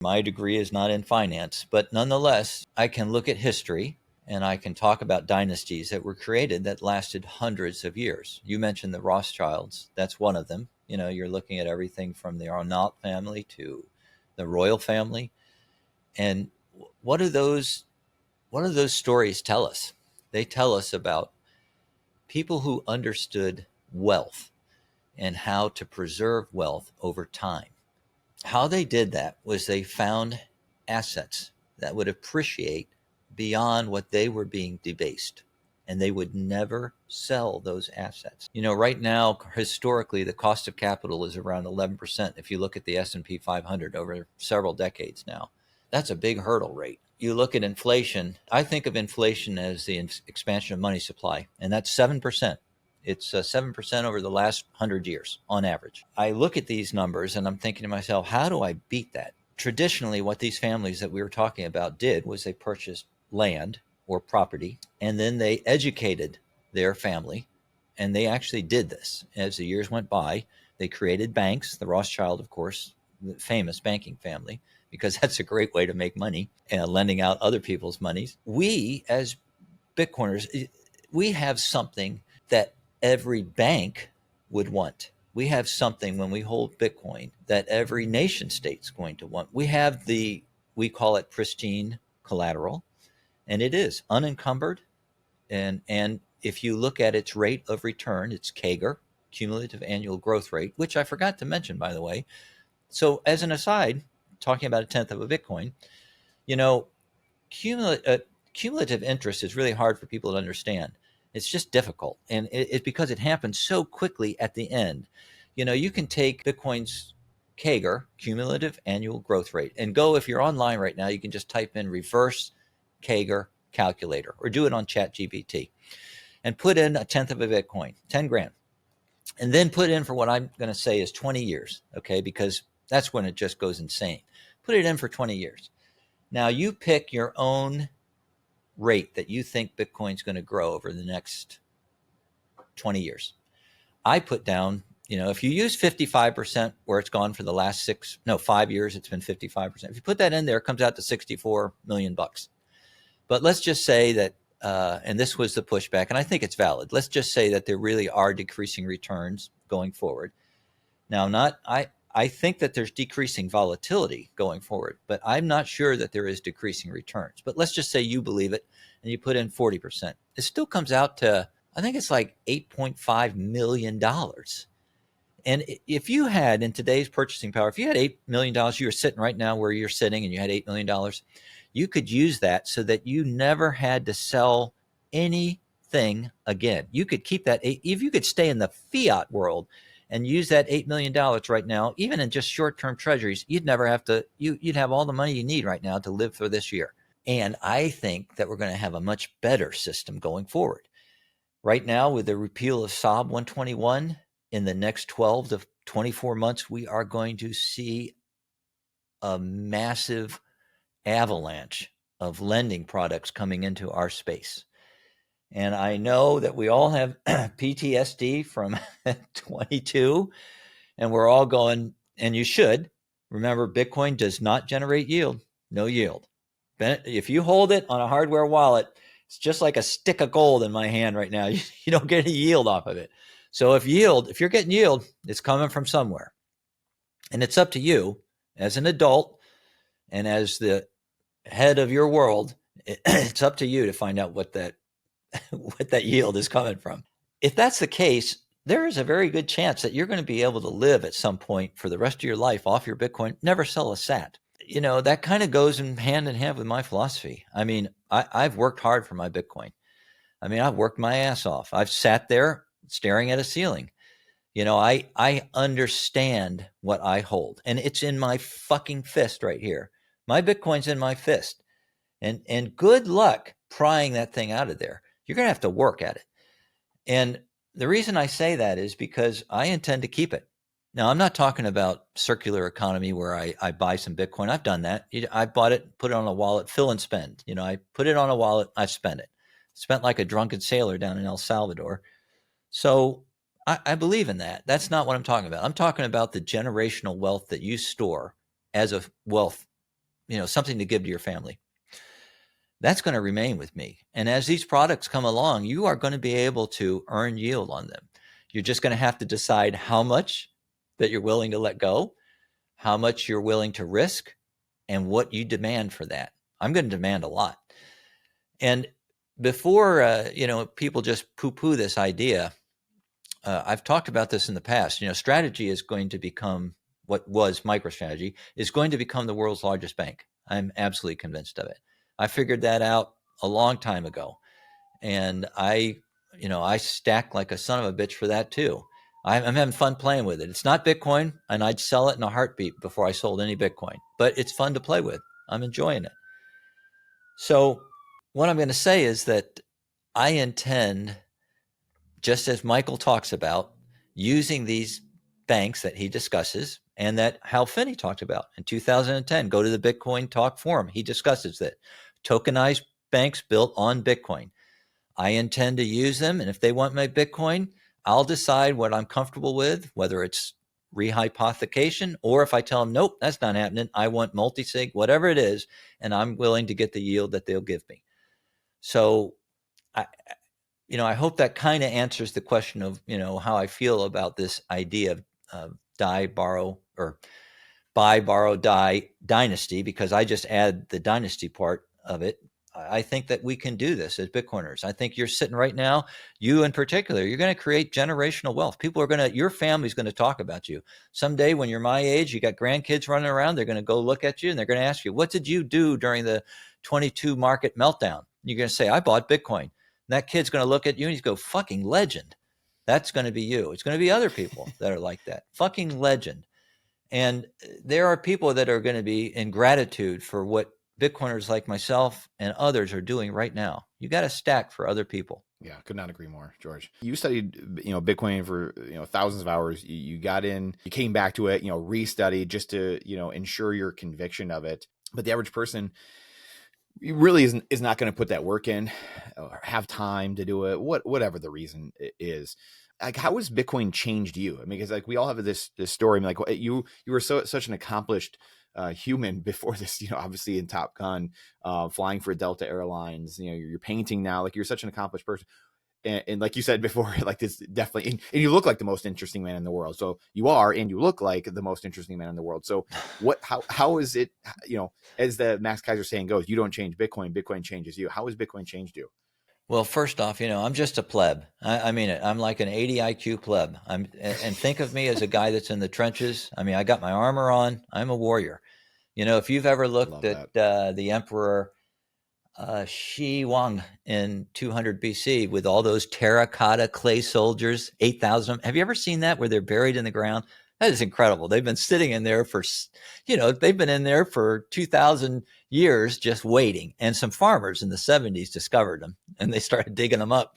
My degree is not in finance, but nonetheless, I can look at history and I can talk about dynasties that were created that lasted hundreds of years. You mentioned the Rothschilds. That's one of them. You know, you're looking at everything from the Arnault family to the royal family. And what do those stories tell us? They tell us about people who understood wealth and how to preserve wealth over time. How they did that was they found assets that would appreciate beyond what they were being debased, and they would never sell those assets. You know, right now, historically, the cost of capital is around 11%. If you look at the S&P 500 over several decades now, that's a big hurdle rate. You look at inflation. I think of inflation as the expansion of money supply, and that's 7%. It's 7% over the last 100 years on average. I look at these numbers and I'm thinking to myself, how do I beat that? Traditionally, what these families that we were talking about did was they purchased land or property, and then they educated their family. And they actually did this. As the years went by, they created banks. The Rothschild, of course, the famous banking family, because that's a great way to make money, and lending out other people's monies. We, as Bitcoiners, we have something that every bank would want. We have something when we hold Bitcoin that every nation state's going to want. We have we call it pristine collateral, and it is unencumbered. And if you look at its rate of return, it's CAGR, cumulative annual growth rate, which I forgot to mention, by the way. So as an aside, talking about a tenth of a Bitcoin, you know, cumulative interest is really hard for people to understand. It's just difficult. And it's because it happens so quickly at the end. You know, you can take Bitcoin's CAGR, cumulative annual growth rate, and go, if you're online right now, you can just type in reverse CAGR calculator or do it on ChatGPT and put in a tenth of a Bitcoin, 10 grand. And then put in for what I'm going to say is 20 years, okay? Because that's when it just goes insane. Put it in for 20 years. Now you pick your own rate that you think Bitcoin's going to grow over the next 20 years. I put down, you know, if you use 55% where it's gone for the last 5 years, it's been 55%. If you put that in there, it comes out to 64 million bucks. But let's just say that, and this was the pushback, and I think it's valid. Let's just say that there really are decreasing returns going forward. Now, I think that there's decreasing volatility going forward, but I'm not sure that there is decreasing returns. But let's just say you believe it and you put in 40%. It still comes out to, I think it's like $8.5 million. And if you had, in today's purchasing power, if you had $8 million, you were sitting right now where you're sitting and you had $8 million, you could use that so that you never had to sell anything again. You could keep that, if you could stay in the fiat world and use that $8 million right now, even in just short-term treasuries, you'd never have to, you'd have all the money you need right now to live through this year. And I think that we're going to have a much better system going forward. Right now, with the repeal of SOB 121, in the next 12 to 24 months, we are going to see a massive avalanche of lending products coming into our space. And I know that we all have PTSD from 22, and we're all going, and you should remember, Bitcoin does not generate yield, no yield. If you hold it on a hardware wallet, it's just like a stick of gold in my hand right now. You don't get any yield off of it. So if you're getting yield, it's coming from somewhere. And it's up to you as an adult and as the head of your world, it's up to you to find out what that yield is coming from. If that's the case, there is a very good chance that you're going to be able to live at some point for the rest of your life off your Bitcoin, never sell a sat. You know, that kind of goes in hand with my philosophy. I mean, I've worked hard for my Bitcoin. I mean, I've worked my ass off. I've sat there staring at a ceiling. You know, I understand what I hold, and it's in my fucking fist right here. My Bitcoin's in my fist, and good luck prying that thing out of there. You're going to have to work at it. And the reason I say that is because I intend to keep it. Now, I'm not talking about circular economy where I buy some Bitcoin. I've done that. I bought it, put it on a wallet, fill and spend. You know, I put it on a wallet, I spent it. Spent like a drunken sailor down in El Salvador. So I believe in that. That's not what I'm talking about. I'm talking about the generational wealth that you store as a wealth something to give to your family. That's going to remain with me. And as these products come along, you are going to be able to earn yield on them. You're just going to have to decide how much that you're willing to let go, how much you're willing to risk, and what you demand for that. I'm going to demand a lot. And before, people just poo-poo this idea, I've talked about this in the past. Strategy is going to become what was MicroStrategy is going to become the world's largest bank. I'm absolutely convinced of it. I figured that out a long time ago. And I stack like a son of a bitch for that too. I'm having fun playing with it. It's not Bitcoin, and I'd sell it in a heartbeat before I sold any Bitcoin, but it's fun to play with. I'm enjoying it. So what I'm going to say is that I intend, just as Michael talks about, using these banks that he discusses and that Hal Finney talked about in 2010. Go to the Bitcoin Talk forum. He discusses that tokenized banks built on Bitcoin. I intend to use them, and if they want my Bitcoin, I'll decide what I'm comfortable with, whether it's rehypothecation, or if I tell them, nope, that's not happening, I want multi-sig, whatever it is, and I'm willing to get the yield that they'll give me. So I hope that kind of answers the question of, how I feel about this idea of die, borrow, or buy, borrow, die dynasty, because I just add the dynasty part of it. I think that we can do this as Bitcoiners. I think you're sitting right now, you in particular, you're going to create generational wealth. Your family's going to talk about you. Someday when you're my age, you got grandkids running around, they're going to go look at you and they're going to ask you, what did you do during the 22 market meltdown? You're going to say, I bought Bitcoin. And that kid's going to look at you and he's go, fucking legend. That's going to be you. It's going to be other people that are like that. Fucking legend. And there are people that are going to be in gratitude for what Bitcoiners like myself and others are doing right now. You got to stack for other people. Yeah, could not agree more, George. You studied, Bitcoin for, thousands of hours. You got in, you came back to it, restudied just to, ensure your conviction of it. But the average person really is not going to put that work in or have time to do it, whatever the reason is. Like, how has Bitcoin changed you? I mean, because like we all have this story. I mean, like you were such an accomplished human before this, obviously in Top Gun, flying for Delta Airlines, you're painting now, like you're such an accomplished person. And like you said before, like this definitely, and you look like the most interesting man in the world. So you are, and you look like the most interesting man in the world. So how is it, as the Max Kaiser saying goes, you don't change Bitcoin, Bitcoin changes you. How has Bitcoin changed you? Well, first off, I'm just a pleb. I mean it. I'm like an 80 IQ pleb. And think of me as a guy that's in the trenches. I mean, I got my armor on. I'm a warrior. If you've ever looked at the Emperor Shi Huang in 200 BC with all those terracotta clay soldiers, 8,000 of them. Have you ever seen that where they're buried in the ground? That is incredible. They've been sitting in there for, they've been in there for 2,000 years just waiting. And some farmers in the 70s discovered them and they started digging them up.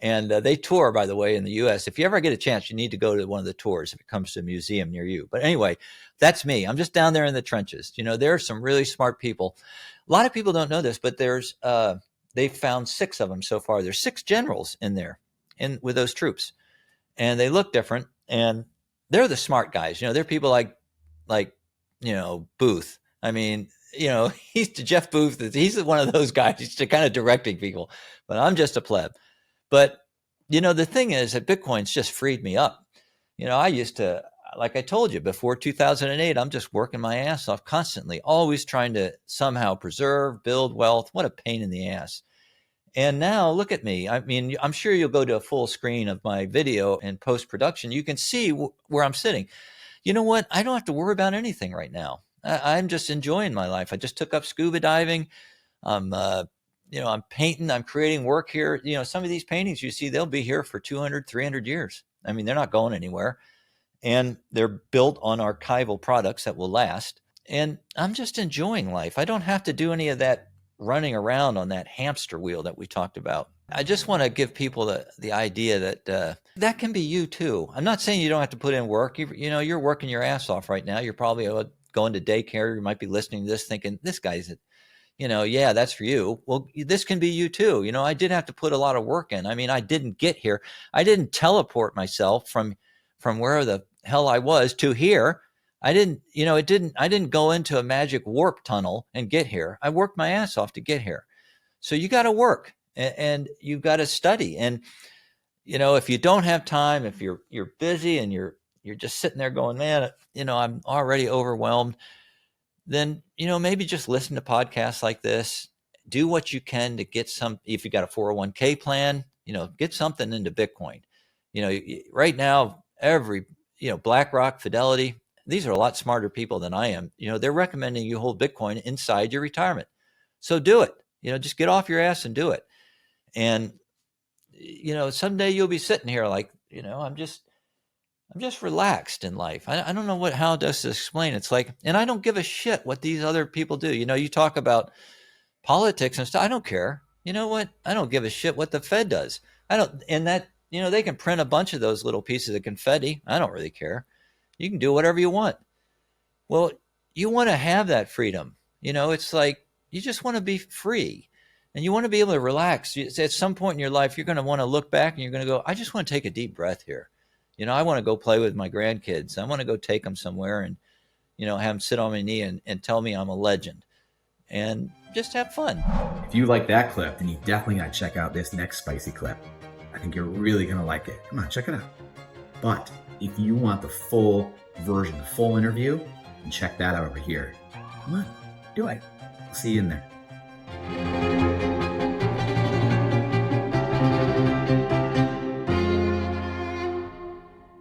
And they tour, by the way, in the U.S. If you ever get a chance, you need to go to one of the tours if it comes to a museum near you. But anyway, that's me. I'm just down there in the trenches. There are some really smart people. A lot of people don't know this, but they've found 6 of them so far. There's 6 generals in there with those troops. And they look different. And they're the smart guys. They're people like Booth. I mean, he's Jeff Booth. He's one of those guys. He's kind of directing people. But I'm just a pleb. But, the thing is that Bitcoin's just freed me up. I used to, like I told you, before 2008, I'm just working my ass off constantly, always trying to somehow preserve, build wealth. What a pain in the ass. And now look at me. I mean, I'm sure you'll go to a full screen of my video and post-production. You can see where I'm sitting. You know what? I don't have to worry about anything right now. I'm just enjoying my life. I just took up scuba diving. I'm painting, I'm creating work here. Some of these paintings you see, they'll be here for 200, 300 years. I mean, they're not going anywhere. And they're built on archival products that will last. And I'm just enjoying life. I don't have to do any of that running around on that hamster wheel that we talked about. I just want to give people the idea that that can be you too. I'm not saying you don't have to put in work. You're working your ass off right now. You're probably going to daycare. You might be listening to this thinking, this guy's yeah, that's for you. Well, this can be you too. I did have to put a lot of work in. I mean, I didn't get here. I didn't teleport myself from where the hell I was to here. I didn't go into a magic warp tunnel and get here. I worked my ass off to get here. So you got to work, and you've got to study. And, if you don't have time, if you're busy and you're just sitting there going, man, I'm already overwhelmed, then, maybe just listen to podcasts like this. Do what you can to get some. If you got a 401k plan, get something into Bitcoin. Right now, BlackRock, Fidelity, these are a lot smarter people than I am. They're recommending you hold Bitcoin inside your retirement. So do it. Just get off your ass and do it. And, someday you'll be sitting here like, I'm just relaxed in life. I don't know how to explain. It's like, and I don't give a shit what these other people do. You talk about politics and stuff. I don't care. You know what? I don't give a shit what the Fed does. I don't, and that, they can print a bunch of those little pieces of confetti. I don't really care. You can do whatever you want. Well, you want to have that freedom. It's like, you just want to be free and you want to be able to relax. At some point in your life, you're going to want to look back and you're going to go, I just want to take a deep breath here. I want to go play with my grandkids. I want to go take them somewhere and, have them sit on my knee and tell me I'm a legend and just have fun. If you like that clip, then you definitely got to check out this next spicy clip. I think you're really going to like it. Come on, check it out. But if you want the full version, the full interview, then check that out over here. Come on, do it. I'll see you in there.